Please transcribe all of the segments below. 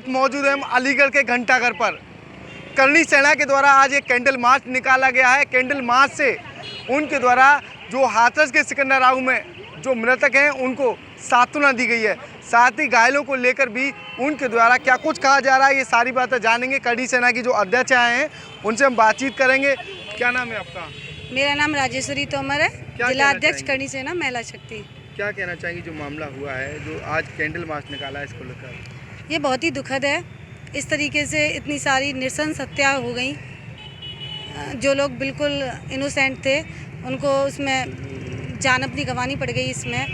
वक्त मौजूद हैं हम अलीगढ़ के घंटाघर पर। करणी सेना के द्वारा आज एक कैंडल मार्च निकाला गया है। कैंडल मार्च से उनके द्वारा जो हाथरस के सिकंदर राव में जो मृतक हैं उनको सांत्वना दी गई है, साथ ही घायलों को लेकर भी उनके द्वारा क्या कुछ कहा जा रहा है, ये सारी बातें जानेंगे। करणी सेना की जो अध्यक्ष आए हैं उनसे हम बातचीत करेंगे। क्या नाम है आपका? मेरा नाम राजेश्वरी तोमर है, जिला अध्यक्ष करणी सेना महिला शक्ति। क्या कहना चाहेंगे जो मामला हुआ है, जो आज कैंडल मार्च निकाला है, इसको लेकर? ये बहुत ही दुखद है। इस तरीके से इतनी सारी नृशंस हत्या हो गई। जो लोग बिल्कुल इनोसेंट थे उनको उसमें जान अपनी गंवानी पड़ गई। इसमें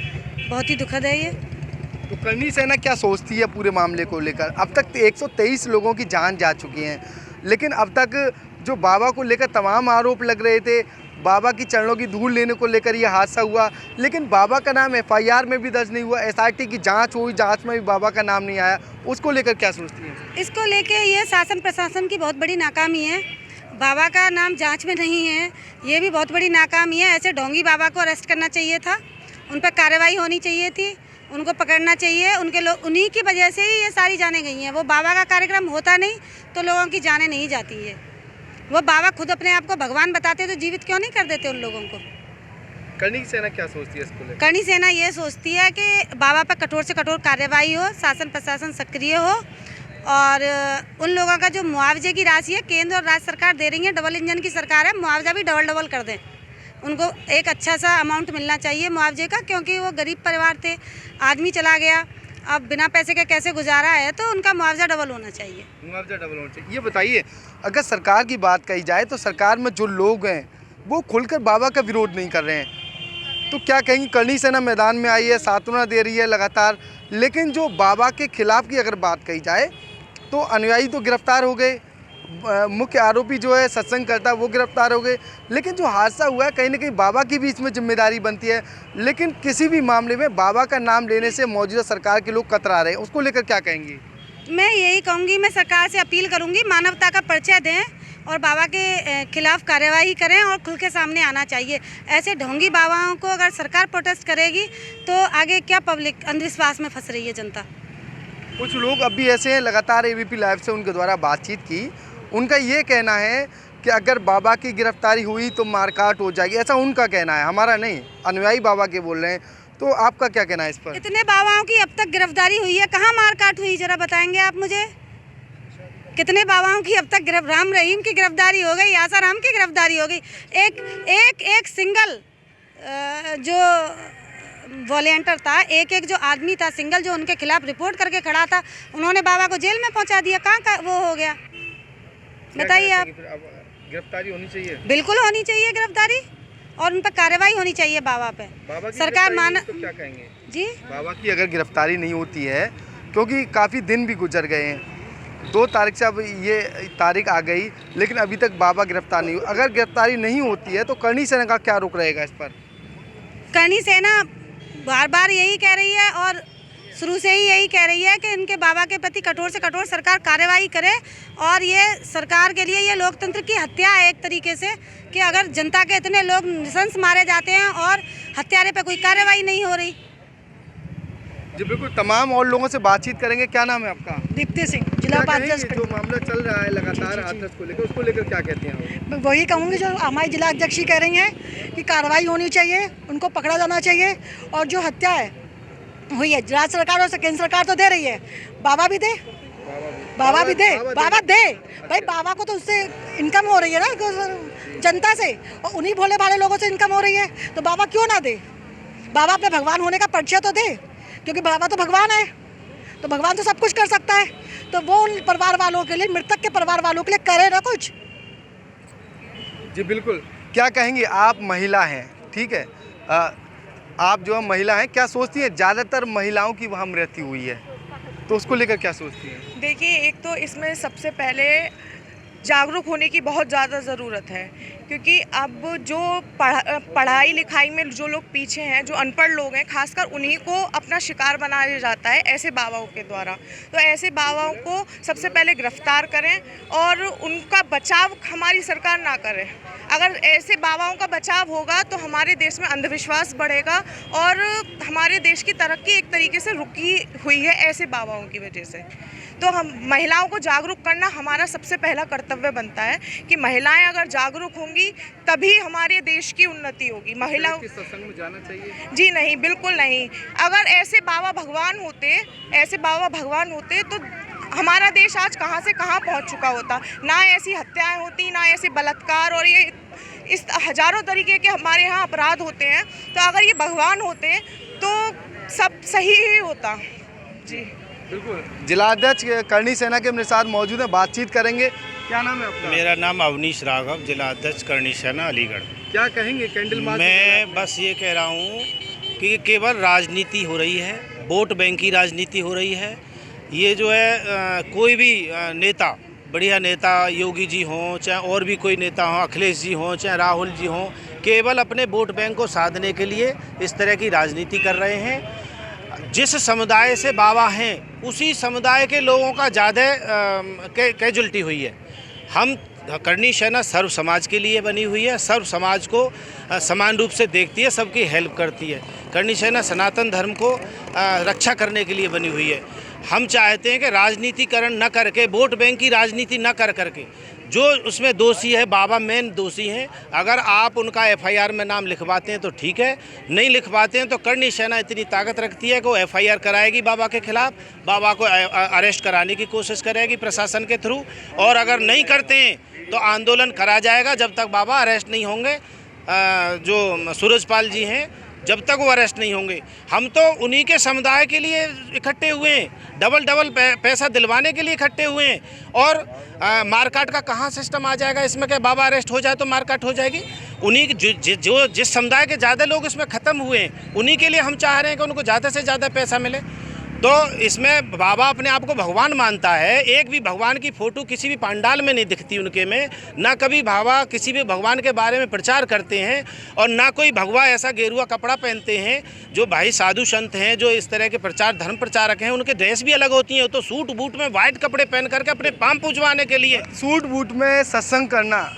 बहुत ही दुखद है ये। तो करणी सेना क्या सोचती है पूरे मामले को लेकर? अब तक 123 लोगों की जान जा चुकी है, लेकिन अब तक जो बाबा को लेकर तमाम आरोप लग रहे थे, बाबा की चरणों की धूल लेने को लेकर ये हादसा हुआ, लेकिन बाबा का नाम एफआईआर में भी दर्ज नहीं हुआ। एसआईटी की जांच हुई, जांच में भी बाबा का नाम नहीं आया। उसको लेकर क्या सोचती हैं? इसको लेके ये शासन प्रशासन की बहुत बड़ी नाकामी है। बाबा का नाम जांच में नहीं है, ये भी बहुत बड़ी नाकामी है। ऐसे ढोंगी बाबा को अरेस्ट करना चाहिए था, उन पर कार्रवाई होनी चाहिए थी, उनको पकड़ना चाहिए। उनके लोग उन्हीं की वजह से ही ये सारी जानें गई हैं। वो बाबा का कार्यक्रम होता नहीं तो लोगों की जानें नहीं जाती है। वो बाबा खुद अपने आप को भगवान बताते तो जीवित क्यों नहीं कर देते उन लोगों को? करणी सेना क्या सोचती है इसको लेकर? करणी सेना ये सोचती है कि बाबा पर कठोर से कठोर कार्रवाई हो, शासन प्रशासन सक्रिय हो, और उन लोगों का जो मुआवजे की राशि है केंद्र और राज्य सरकार दे रही है, डबल इंजन की सरकार है, मुआवजा भी डबल कर दें। उनको एक अच्छा सा अमाउंट मिलना चाहिए मुआवजे का, क्योंकि वो गरीब परिवार थे, आदमी चला गया, अब बिना पैसे के कैसे गुजारा है, तो उनका मुआवजा डबल होना चाहिए। मुआवजा डबल होना चाहिए। ये बताइए, अगर सरकार की बात कही जाए तो सरकार में जो लोग हैं वो खुलकर बाबा का विरोध नहीं कर रहे हैं, तो क्या कहेंगी? करणी सेना मैदान में आई है, सांत्वना दे रही है लगातार, लेकिन जो बाबा के खिलाफ की अगर बात कही जाए तो अनुयायी तो गिरफ्तार हो गए, मुख्य आरोपी जो है सत्संग करता वो गिरफ्तार हो गए, लेकिन जो हादसा हुआ है कहीं ना कहीं बाबा की भी इसमें जिम्मेदारी बनती है। लेकिन किसी भी मामले में बाबा का नाम लेने से मौजूदा सरकार के लोग कतरा रहे हैं, उसको लेकर क्या कहेंगी? मैं यही कहूँगी, मैं सरकार से अपील करूँगी, मानवता का परिचय दें और बाबा के खिलाफ कार्यवाही करें और खुल के सामने आना चाहिए। ऐसे ढोंगी बाबाओं को अगर सरकार प्रोटेस्ट करेगी तो आगे क्या पब्लिक अंधविश्वास में फंस रही है जनता। कुछ लोग अब भी ऐसे हैं, लगातार एबीपी लाइव से उनके द्वारा बातचीत की, उनका ये कहना है कि अगर बाबा की गिरफ्तारी हुई तो मारकाट हो जाएगी, ऐसा उनका कहना है, हमारा नहीं। अनुयायी बाबा के बोल रहे हैं, तो आपका क्या कहना है इस पर? कितने बाबाओं की अब तक गिरफ्तारी हुई है, कहाँ मारकाट हुई, जरा बताएंगे आप मुझे? कितने बाबाओं की अब तक राम रहीम की गिरफ्तारी हो गई, आसाराम की गिरफ्तारी हो गई। एक सिंगल जो वॉलेंटियर था, एक जो आदमी था सिंगल, जो उनके खिलाफ रिपोर्ट करके खड़ा था, उन्होंने बाबा को जेल में पहुंचा दिया। कहाँ का वो हो गया, बताइए आप? गिरफ्तारी होनी चाहिए, बिल्कुल होनी चाहिए गिरफ्तारी, और उन पर कार्रवाई होनी चाहिए बाबा पे। सरकार तो क्या कहेंगे जी? बाबा की अगर गिरफ्तारी नहीं होती है, क्योंकि काफ़ी दिन भी गुजर गए हैं, 2 तारीख से अब ये तारीख आ गई, लेकिन अभी तक बाबा गिरफ्तार नहीं हुई। अगर गिरफ्तारी नहीं होती है तो करणी सेना का क्या रुख रहेगा इस पर? करणी सेना बार बार यही कह रही है और शुरू से ही यही कह रही है कि इनके बाबा के प्रति कठोर से कठोर सरकार कार्रवाई करे। और ये सरकार के लिए ये लोकतंत्र की हत्या है एक तरीके से, कि अगर जनता के इतने लोग नृशंस मारे जाते हैं और हत्यारे पे कोई कार्रवाई नहीं हो रही। जी बिल्कुल, तमाम और लोगों से बातचीत करेंगे। क्या नाम है आपका? दीप्ति सिंह, जिला उपाध्यक्ष। जो मामला चल रहा है लगातार हाथरस को लेकर, उसको लेकर क्या कहते हैं? मैं वही कहूँगी जो हमारी जिला अध्यक्ष ही कह रही हैं कि कार्रवाई होनी चाहिए, उनको पकड़ा जाना चाहिए, और जो हत्या है हुई है, राज्य सरकार और केंद्र सरकार तो दे रही है, बाबा भी दे, बाबा दे भाई। बाबा को तो उससे इनकम हो रही है ना जनता से, और उन्हीं भोले भाले लोगों से इनकम हो रही है, तो बाबा क्यों ना दे? बाबा अपने भगवान होने का परिचय तो दे, क्योंकि बाबा तो भगवान है, तो भगवान तो सब कुछ कर सकता है। तो वो उन परिवार वालों के लिए, मृतक के परिवार वालों के लिए करे ना कुछ। जी बिल्कुल, क्या कहेंगी? आप महिला हैं, ठीक है, आप जो महिला हैं, क्या सोचती हैं? ज़्यादातर महिलाओं की वहाँ मृत्यु हुई है, तो उसको लेकर क्या सोचती हैं? देखिए, एक तो इसमें सबसे पहले जागरूक होने की बहुत ज़्यादा ज़रूरत है, क्योंकि अब जो पढ़ाई लिखाई में जो लोग पीछे हैं, जो अनपढ़ लोग हैं, खासकर उन्हीं को अपना शिकार बनाया जाता है ऐसे बाबाओं के द्वारा। तो ऐसे बाबाओं को सबसे पहले गिरफ्तार करें और उनका बचाव हमारी सरकार ना करे। अगर ऐसे बाबाओं का बचाव होगा तो हमारे देश में अंधविश्वास बढ़ेगा और हमारे देश की तरक्की एक तरीके से रुकी हुई है ऐसे बाबाओं की वजह से। तो हम महिलाओं को जागरूक करना हमारा सबसे पहला कर्तव्य बनता है कि महिलाएं अगर जागरूक होंगी तभी हमारे देश की उन्नति होगी। महिलाओं के सत्संग में जाना चाहिए? जी नहीं, बिल्कुल नहीं। अगर ऐसे बाबा भगवान होते तो हमारा देश आज कहाँ से कहाँ पहुँच चुका होता। ना ऐसी हत्याएं होती, ना ऐसे बलात्कार और ये इस हजारों तरीके के हमारे यहाँ अपराध होते हैं। तो अगर ये भगवान होते तो सब सही ही होता। जी बिल्कुल। जिलाध्यक्ष करणी सेना के मेरे साथ मौजूद हैं, बातचीत करेंगे। क्या नाम है आपका? मेरा नाम अवनीश राघव, जिलाध्यक्ष करणी सेना अलीगढ़। क्या कहेंगे कैंडल मार्च? मैं बस ये कह रहा हूँ कि केवल राजनीति हो रही है, वोट बैंक की राजनीति हो रही है। ये जो है कोई भी नेता, बढ़िया नेता योगी जी हों, चाहे और भी कोई नेता हों, अखिलेश जी हों, चाहे राहुल जी हों, केवल अपने वोट बैंक को साधने के लिए इस तरह की राजनीति कर रहे हैं। जिस समुदाय से बाबा हैं उसी समुदाय के लोगों का ज़्यादा कैजुअल्टी हुई है। हम करणी सेना सर्व समाज के लिए बनी हुई है, सर्व समाज को समान रूप से देखती है, सबकी हेल्प करती है। करणी सेना सनातन धर्म को रक्षा करने के लिए बनी हुई है। हम चाहते हैं कि राजनीतिकरण न करके, वोट बैंक की राजनीति न कर करके, जो उसमें दोषी है, बाबा मेन दोषी हैं, अगर आप उनका एफआईआर में नाम लिखवाते हैं तो ठीक है, नहीं लिखवाते हैं तो करणी सेना इतनी ताकत रखती है कि वो एफआईआर कराएगी बाबा के खिलाफ, बाबा को अरेस्ट कराने की कोशिश करेगी प्रशासन के थ्रू, और अगर नहीं करते हैं तो आंदोलन करा जाएगा जब तक बाबा अरेस्ट नहीं होंगे। जो सूरजपाल जी हैं, जब तक वो अरेस्ट नहीं होंगे। हम तो उन्हीं के समुदाय के लिए इकट्ठे हुए हैं, डबल पैसा दिलवाने के लिए इकट्ठे हुए हैं। और मारकाट का कहाँ सिस्टम आ जाएगा इसमें कि बाबा अरेस्ट हो जाए तो मारकाट हो जाएगी? उन्हीं जो जिस समुदाय के ज़्यादा लोग इसमें ख़त्म हुए हैं उन्हीं के लिए हम चाह रहे हैं कि उनको ज़्यादा से ज़्यादा पैसा मिले। तो इसमें बाबा अपने आप को भगवान मानता है। एक भी भगवान की फ़ोटो किसी भी पंडाल में नहीं दिखती उनके में, ना कभी बाबा किसी भी भगवान के बारे में प्रचार करते हैं, और ना कोई भगवा ऐसा गेरुआ कपड़ा पहनते हैं। जो भाई साधु संत हैं, जो इस तरह के धर्म प्रचारक हैं, उनके ड्रेस भी अलग होती हैं। तो सूट बूट में वाइट कपड़े पहन करके अपने पाँव पूजवाने के लिए सूट बूट में सत्संग करना,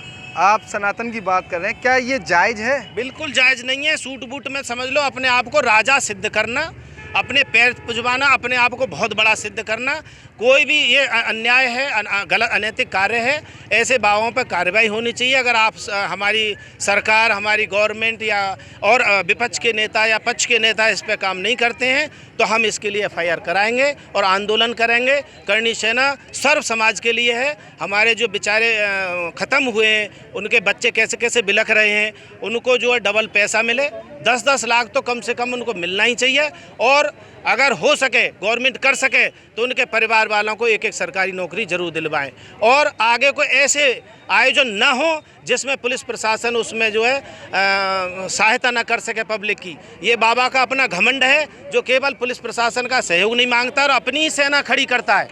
आप सनातन की बात कर रहे हैं, क्या ये जायज़ है? बिल्कुल जायज़ नहीं है। सूट बूट में समझ लो अपने आप को राजा सिद्ध करना, अपने पैर पुजवाना, अपने आप को बहुत बड़ा सिद्ध करना, कोई भी ये अन्याय है, गलत अनैतिक कार्य है। ऐसे बाबाओं पर कार्रवाई होनी चाहिए। अगर आप हमारी सरकार, हमारी गवर्नमेंट या और विपक्ष के नेता या पक्ष के नेता इस पर काम नहीं करते हैं तो हम इसके लिए एफआईआर कराएंगे और आंदोलन करेंगे। करणी सेना सर्व समाज के लिए है। हमारे जो बेचारे ख़त्म हुए हैं, उनके बच्चे कैसे कैसे बिलख रहे हैं, उनको जो है डबल पैसा मिले, 10-10 लाख तो कम से कम उनको मिलना ही चाहिए। और अगर हो सके, गवर्नमेंट कर सके, तो उनके परिवार वालों को एक सरकारी नौकरी जरूर दिलवाएं। और आगे कोई ऐसे आयोजन ना हो जिसमें पुलिस प्रशासन उसमें जो है सहायता ना कर सके पब्लिक की। ये बाबा का अपना घमंड है, जो केवल पुलिस प्रशासन का सहयोग नहीं मांगता और अपनी ही सेना खड़ी करता है।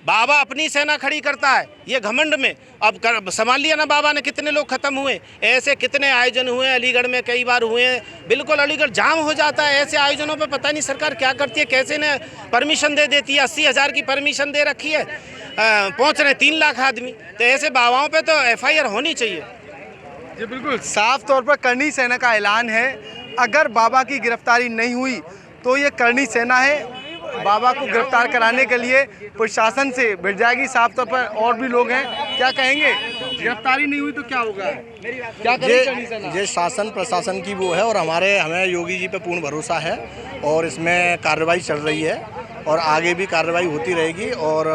बाबा अपनी सेना खड़ी करता है ये घमंड में। अब संभाल लिया ना बाबा ने, कितने लोग ख़त्म हुए, ऐसे कितने आयोजन हुए, अलीगढ़ में कई बार हुए हैं। बिल्कुल अलीगढ़ जाम हो जाता है ऐसे आयोजनों पे। पता नहीं सरकार क्या करती है, कैसे ने परमिशन दे देती है। 80,000 की परमिशन दे रखी है, पहुँच रहे 3 लाख आदमी। तो ऐसे बाबाओं पे तो एफआईआर होनी चाहिए। जी बिल्कुल, साफ तौर पर करणी सेना का ऐलान है, अगर बाबा की गिरफ्तारी नहीं हुई तो ये करणी सेना है, बाबा को गिरफ्तार कराने के लिए प्रशासन से भिड़ जाएगी। साफ तौर पर और भी लोग हैं, क्या कहेंगे? गिरफ्तारी नहीं हुई तो क्या होगा, क्या करेगी करणी सेना? ये शासन प्रशासन की वो है, और हमें योगी जी पे पूर्ण भरोसा है और इसमें कार्रवाई चल रही है और आगे भी कार्रवाई होती रहेगी। और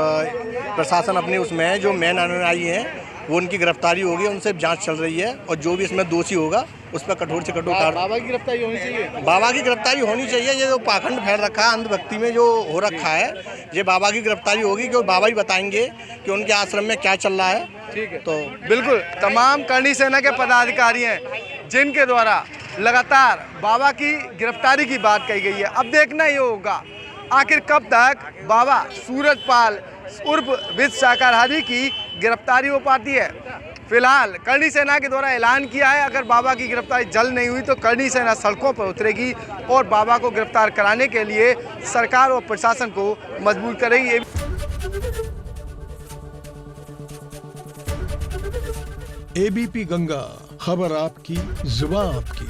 प्रशासन अपने उसमें है, जो मेन अनुयायी हैं वो उनकी गिरफ्तारी होगी, उनसे जांच चल रही है, और जो भी इसमें दोषी होगा उस पर कठोर से कठोर कार्रवाई। बाबा की गिरफ्तारी होनी चाहिए, बाबा की गिरफ्तारी होनी चाहिए। ये जो पाखंड फैल रखा है, अंधभक्ति में जो हो रखा है, ये बाबा की गिरफ्तारी होगी, क्योंकि बाबा ही बताएंगे कि उनके आश्रम में क्या चल रहा है। ठीक है। तो बिल्कुल तमाम करणी सेना के पदाधिकारी हैं जिनके द्वारा लगातार बाबा की गिरफ्तारी की बात कही गई है। अब देखना ये होगा आखिर कब तक बाबा सूरजपाल उर्फ विद शाकाहारी की गिरफ्तारी हो पाती है। फिलहाल करणी सेना के द्वारा ऐलान किया है, अगर बाबा की गिरफ्तारी जल्द नहीं हुई तो करणी सेना सड़कों पर उतरेगी और बाबा को गिरफ्तार कराने के लिए सरकार और प्रशासन को मजबूर करेगी। एबीपी गंगा, खबर आपकी, जुबान आपकी।